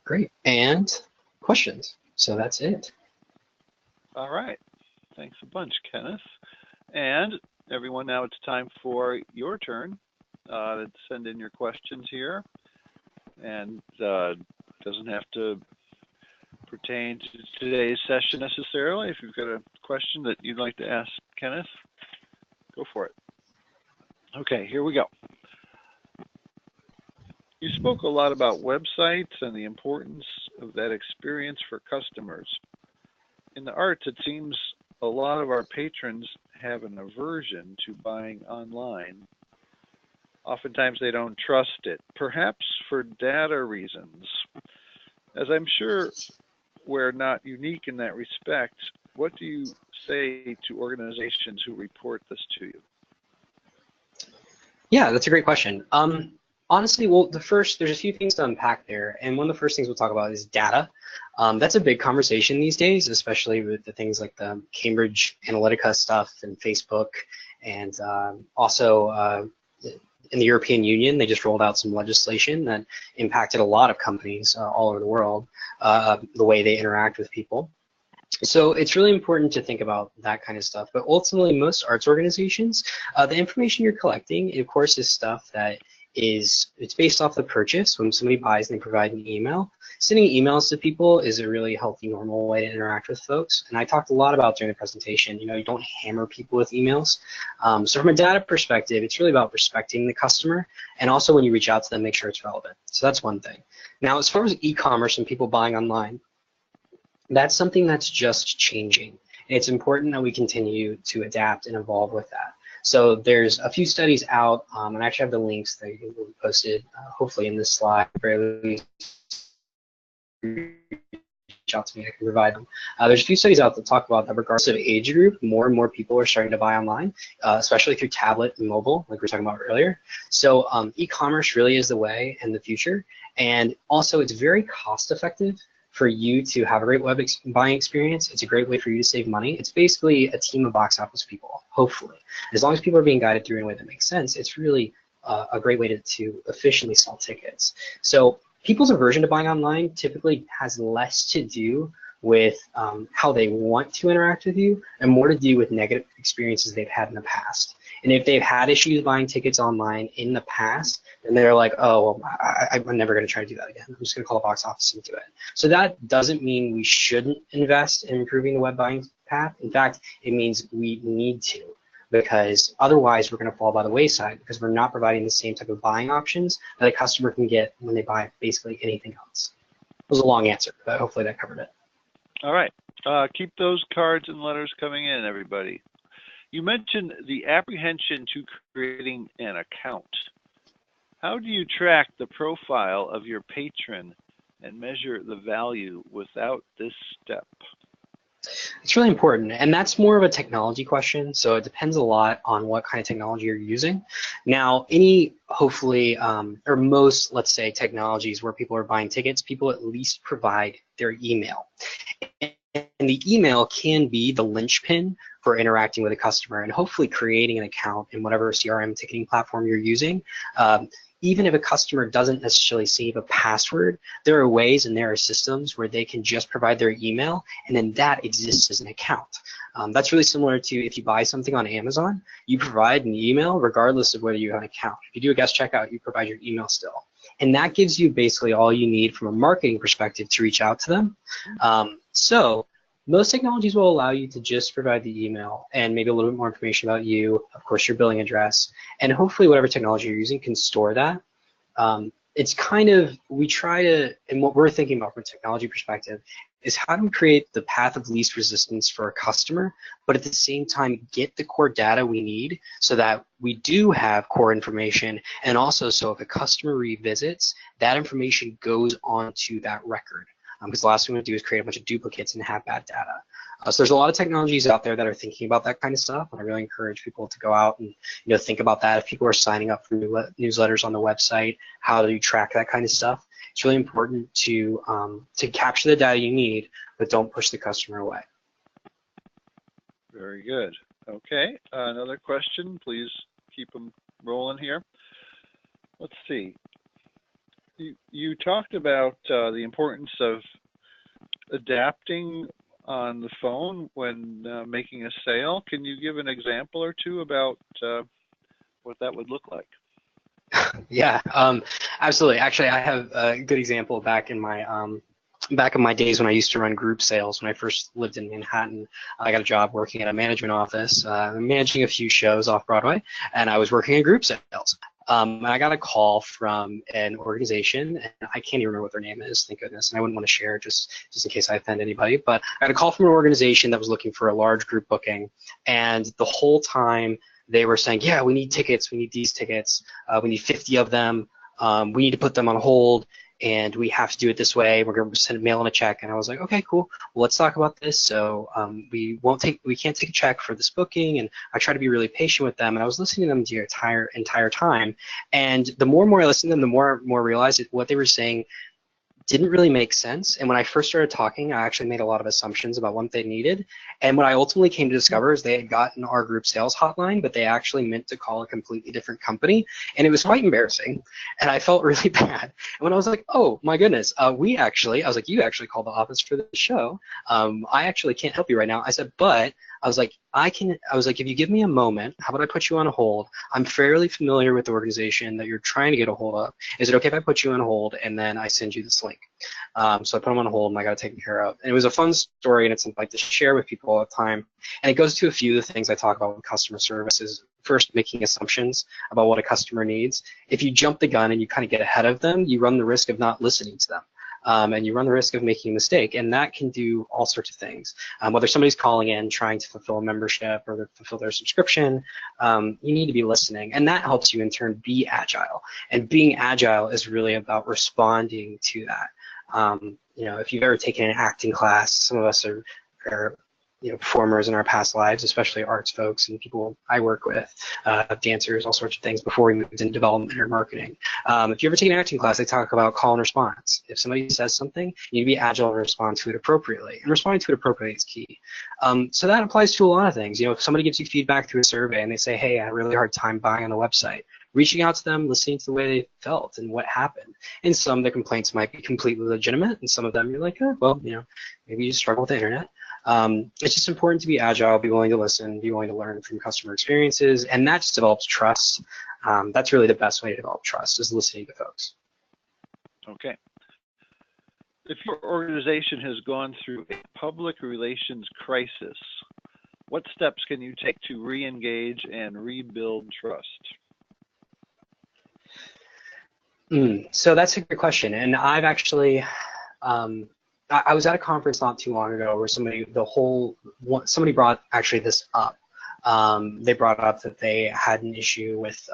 Great, and questions. So that's it. All right. Thanks a bunch, Kenneth. And everyone, now it's time for your turn to send in your questions here. And doesn't have to pertain to today's session necessarily. If you've got a question that you'd like to ask Kenneth, go for it. Okay, here we go. You spoke a lot about websites and the importance of that experience for customers. In the arts, it seems a lot of our patrons have an aversion to buying online. Oftentimes they don't trust it, perhaps for data reasons. As I'm sure we're not unique in that respect, what do you say to organizations who report this to you? Yeah, that's a great question. Honestly, well, there's a few things to unpack there, and one of the first things we'll talk about is data. That's a big conversation these days, especially with the things like the Cambridge Analytica stuff and Facebook, and also in the European Union, they just rolled out some legislation that impacted a lot of companies all over the world, the way they interact with people. So it's really important to think about that kind of stuff. But ultimately, most arts organizations, the information you're collecting, of course, is stuff that it's based off the purchase. When somebody buys and they provide an email, sending emails to people is a really healthy, normal way to interact with folks. And I talked a lot about during the presentation, you don't hammer people with emails. So from a data perspective, it's really about respecting the customer. And also when you reach out to them, make sure it's relevant. So that's one thing. Now, as far as e-commerce and people buying online, that's something that's just changing. And it's important that we continue to adapt and evolve with that. So there's a few studies out, and I actually have the links that will be posted, hopefully in this slide, or at least reach out to me, I can provide them. There's a few studies out that talk about that regardless of age group, more and more people are starting to buy online, especially through tablet and mobile, like we were talking about earlier. So e-commerce really is the way in the future, and also it's very cost effective for you to have a great web buying experience. It's a great way for you to save money. It's basically a team of box office people, hopefully. As long as people are being guided through in a way that makes sense, it's really a great way to efficiently sell tickets. So people's aversion to buying online typically has less to do with how they want to interact with you and more to do with negative experiences they've had in the past. And if they've had issues buying tickets online in the past, then they're like, oh, well, I'm never going to try to do that again. I'm just going to call the box office and do it. So that doesn't mean we shouldn't invest in improving the web buying path. In fact, it means we need to, because otherwise we're going to fall by the wayside because we're not providing the same type of buying options that a customer can get when they buy basically anything else. It was a long answer, but hopefully that covered it. All right. Keep those cards and letters coming in, everybody. You mentioned the apprehension to creating an account. How do you track the profile of your patron and measure the value without this step? It's really important, and that's more of a technology question, so it depends a lot on what kind of technology you're using. Now, hopefully, or most, let's say, technologies where people are buying tickets, people at least provide their email. And the email can be the linchpin for interacting with a customer and hopefully creating an account in whatever CRM ticketing platform you're using. Even if a customer doesn't necessarily save a password, there are ways and there are systems where they can just provide their email, and then that exists as an account. That's really similar to if you buy something on Amazon, you provide an email regardless of whether you have an account. If you do a guest checkout, you provide your email still. And that gives you basically all you need from a marketing perspective to reach out to them. So most technologies will allow you to just provide the email and maybe a little bit more information about you, of course, your billing address, and hopefully whatever technology you're using can store that. It's kind of, we try to, and what we're thinking about from a technology perspective is how do we create the path of least resistance for a customer, but at the same time get the core data we need so that we do have core information, and also so if a customer revisits, that information goes onto that record. Because the last thing we want to do is create a bunch of duplicates and have bad data. So there's a lot of technologies out there that are thinking about that kind of stuff, and I really encourage people to go out and think about that. If people are signing up for newsletters on the website, how do you track that kind of stuff? It's really important to capture the data you need, but don't push the customer away. Very good. Okay, another question. Please keep them rolling here. Let's see. You talked about the importance of adapting on the phone when making a sale. Can you give an example or two about what that would look like? Yeah, absolutely. Actually, I have a good example back in my days when I used to run group sales. When I first lived in Manhattan, I got a job working at a management office, managing a few shows off Broadway, and I was working in group sales. And I got a call from an organization, and I can't even remember what their name is, thank goodness, and I wouldn't want to share just in case I offend anybody, but I got a call from an organization that was looking for a large group booking, and the whole time they were saying, yeah, we need tickets, we need these tickets, we need 50 of them, we need to put them on hold, and we have to do it this way. We're going to mail in a check. And I was like, okay, cool. Well, let's talk about this. So we can't take a check for this booking. And I try to be really patient with them. And I was listening to them the entire time. And the more and more I listened to them, the more I realized that what they were saying didn't really make sense. And when I first started talking, I actually made a lot of assumptions about what they needed. And what I ultimately came to discover is they had gotten our group sales hotline, but they actually meant to call a completely different company. And it was quite embarrassing. And I felt really bad. And when I was like, oh my goodness, I was like, you actually called the office for the show. I actually can't help you right now. I said, but I was like, if you give me a moment, how about I put you on hold? I'm fairly familiar with the organization that you're trying to get a hold of. Is it okay if I put you on hold and then I send you this link? So I put them on hold and I got it taken care of. And it was a fun story, and it's like to share with people all the time. And it goes to a few of the things I talk about with customer service is first making assumptions about what a customer needs. If you jump the gun and you kind of get ahead of them, you run the risk of not listening to them. And you run the risk of making a mistake, and that can do all sorts of things. Whether somebody's calling in trying to fulfill a membership or fulfill their subscription, you need to be listening, and that helps you in turn be agile. And being agile is really about responding to that. If you've ever taken an acting class, some of us are performers in our past lives, especially arts folks and people I work with, dancers, all sorts of things before we moved into development or marketing. If you ever take an acting class, they talk about call and response. If somebody says something, you need to be agile and respond to it appropriately. And responding to it appropriately is key. So that applies to a lot of things. If somebody gives you feedback through a survey and they say, hey, I had a really hard time buying on the website, reaching out to them, listening to the way they felt and what happened. And some of the complaints might be completely legitimate, and some of them you're like, maybe you just struggle with the internet. It's just important to be agile, be willing to listen, be willing to learn from customer experiences, and that just develops trust. That's really the best way to develop trust, is listening to folks. Okay. If your organization has gone through a public relations crisis, what steps can you take to re-engage and rebuild trust? So that's a good question, and I've actually I was at a conference not too long ago where somebody brought actually this up. They brought up that they had an issue with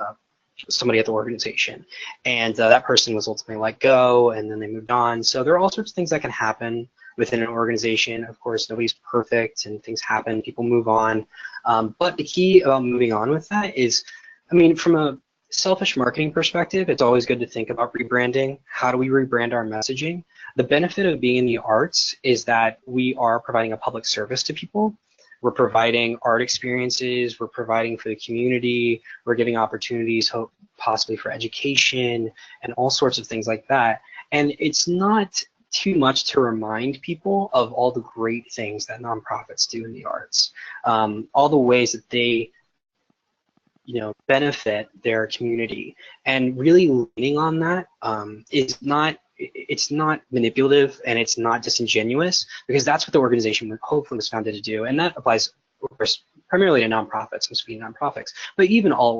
somebody at the organization, and that person was ultimately let go, and then they moved on. So there are all sorts of things that can happen within an organization. Of course, nobody's perfect, and things happen. People move on. But the key about moving on with that is, I mean, from a selfish marketing perspective, it's always good to think about rebranding. How do we rebrand our messaging? The benefit of being in the arts is that we are providing a public service to people. We're providing art experiences, we're providing for the community, we're giving opportunities, possibly for education, and all sorts of things like that. And it's not too much to remind people of all the great things that nonprofits do in the arts, all the ways that they benefit their community, and really leaning on that it's not manipulative, and it's not disingenuous, because that's what the organization hopefully was founded to do, and that applies, of course, primarily to nonprofits, and speaking nonprofits, but even all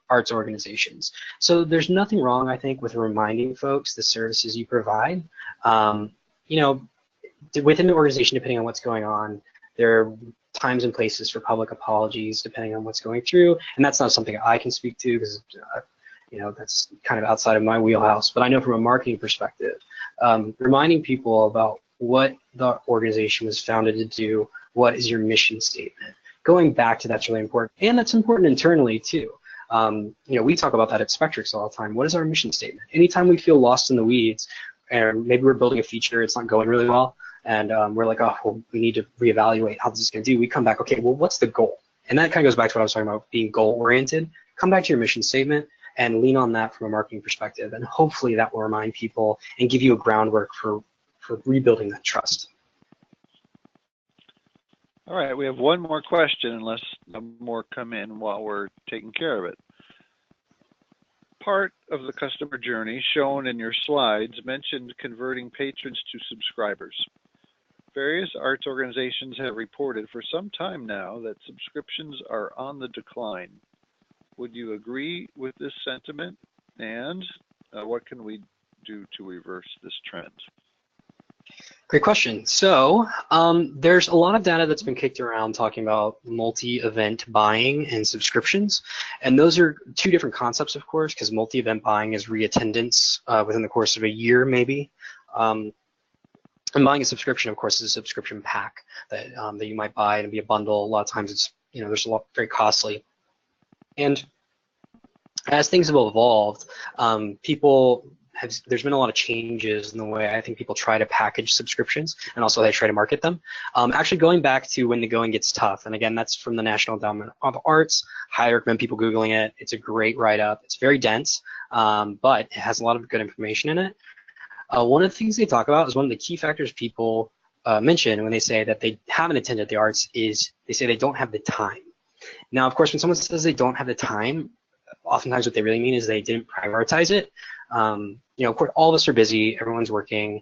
arts organizations. So there's nothing wrong, I think, with reminding folks the services you provide. Within the organization, depending on what's going on, there are times and places for public apologies depending on what's going through, and that's not something I can speak to because that's kind of outside of my wheelhouse. But I know from a marketing perspective, reminding people about what the organization was founded to do, what is your mission statement, going back to that's really important, and that's important internally too. We talk about that at Spektrix all the time. What is our mission statement? Anytime we feel lost in the weeds, and maybe we're building a feature, it's not going really well, and we're like, oh, well, we need to reevaluate how this is going to do. We come back, okay, well, what's the goal? And that kind of goes back to what I was talking about, being goal-oriented. Come back to your mission statement and lean on that from a marketing perspective, and hopefully that will remind people and give you a groundwork for rebuilding that trust. All right, we have one more question, unless more come in while we're taking care of it. Part of the customer journey shown in your slides mentioned converting patrons to subscribers. Various arts organizations have reported for some time now that subscriptions are on the decline. Would you agree with this sentiment? And what can we do to reverse this trend? Great question. So there's a lot of data that's been kicked around talking about multi-event buying and subscriptions. And those are two different concepts, of course, because multi-event buying is reattendance within the course of a year, maybe. And buying a subscription, of course, is a subscription pack that you might buy, and it'd be a bundle. A lot of times it's, there's a lot very costly. And as things have evolved, there's been a lot of changes in the way I think people try to package subscriptions, and also they try to market them. Actually, going back to When the Going Gets Tough, and again, that's from the National Endowment of Arts. Highly recommend people Googling it. It's a great write-up. It's very dense, but it has a lot of good information in it. One of the things they talk about is one of the key factors people mention when they say that they haven't attended the arts is they say they don't have the time. Now, of course, when someone says they don't have the time, oftentimes what they really mean is they didn't prioritize it. Of course, all of us are busy. Everyone's working,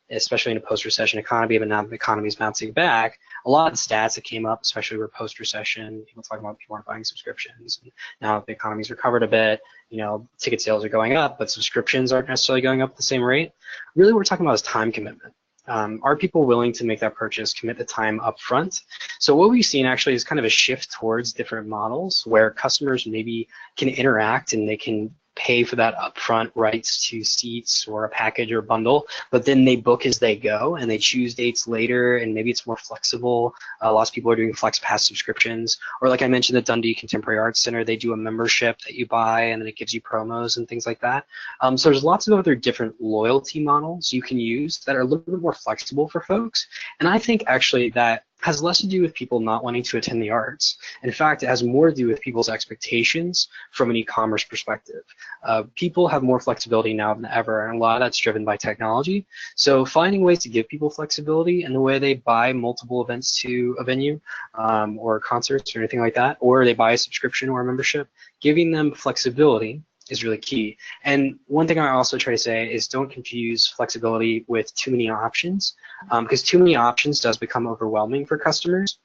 especially in a post-recession economy, but now the economy is bouncing back. A lot of the stats that came up, especially were post-recession, people talking about people aren't buying subscriptions. And now the economy's recovered a bit, ticket sales are going up, but subscriptions aren't necessarily going up at the same rate. Really, what we're talking about is time commitment. Are people willing to make that purchase, commit the time up front? So what we've seen actually is kind of a shift towards different models where customers maybe can interact and they can pay for that upfront rights to seats or a package or bundle, but then they book as they go and they choose dates later, and maybe it's more flexible. Lots of people are doing flex pass subscriptions, or like I mentioned, the Dundee Contemporary Arts Center, they do a membership that you buy and then it gives you promos and things like that. So there's lots of other different loyalty models you can use that are a little bit more flexible for folks, and I think actually that has less to do with people not wanting to attend the arts. In fact, it has more to do with people's expectations from an e-commerce perspective. People have more flexibility now than ever, and a lot of that's driven by technology. So finding ways to give people flexibility in the way they buy multiple events to a venue or concerts or anything like that, or they buy a subscription or a membership, giving them flexibility is really key. And one thing I also try to say is don't confuse flexibility with too many options, because too many options does become overwhelming for customers.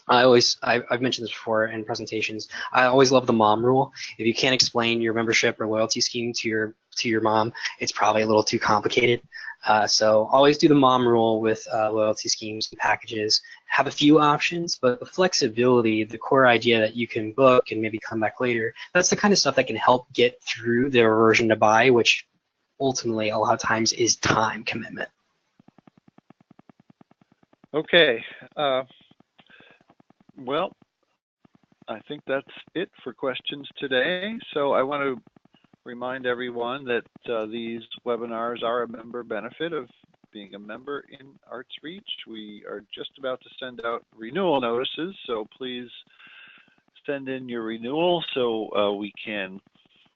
I've mentioned this before in presentations. I always love the mom rule. If you can't explain your membership or loyalty scheme to to your mom, it's probably a little too complicated. So always do the mom rule with loyalty schemes and packages. Have a few options, but the flexibility, the core idea that you can book and maybe come back later, that's the kind of stuff that can help get through the aversion to buy, which ultimately a lot of times is time commitment. Okay. Well, I think that's it for questions today. So I want to remind everyone that these webinars are a member benefit of being a member in ArtsReach. We are just about to send out renewal notices, so please send in your renewal so we can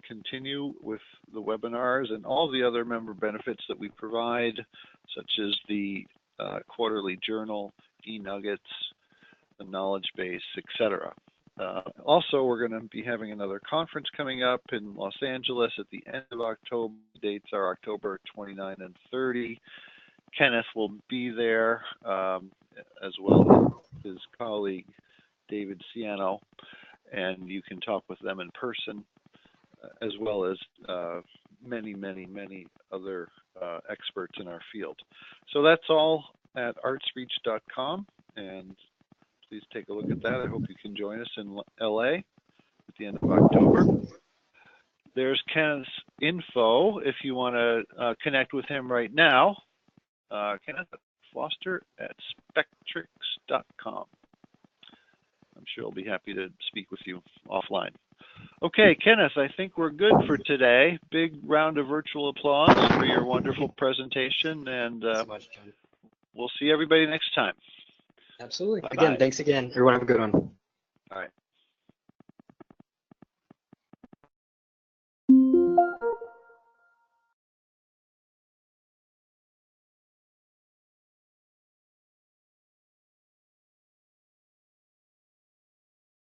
continue with the webinars and all the other member benefits that we provide, such as the quarterly journal, e-nuggets, the knowledge base, etc. Also, we're going to be having another conference coming up in Los Angeles at the end of October. Dates are October 29 and 30. Kenneth will be there, as well as his colleague David Ciano, and you can talk with them in person, as well as many, many, many other experts in our field. So that's all at artsreach.com, and please take a look at that. I hope you can join us in LA at the end of October. There's Kenneth's info if you want to connect with him right now. Kenneth Foster at Spektrix.com. I'm sure he'll be happy to speak with you offline. Okay, Kenneth, I think we're good for today. Big round of virtual applause for your wonderful presentation, and we'll see everybody next time. Absolutely. Bye-bye. Again, thanks again. Everyone have a good one. All right.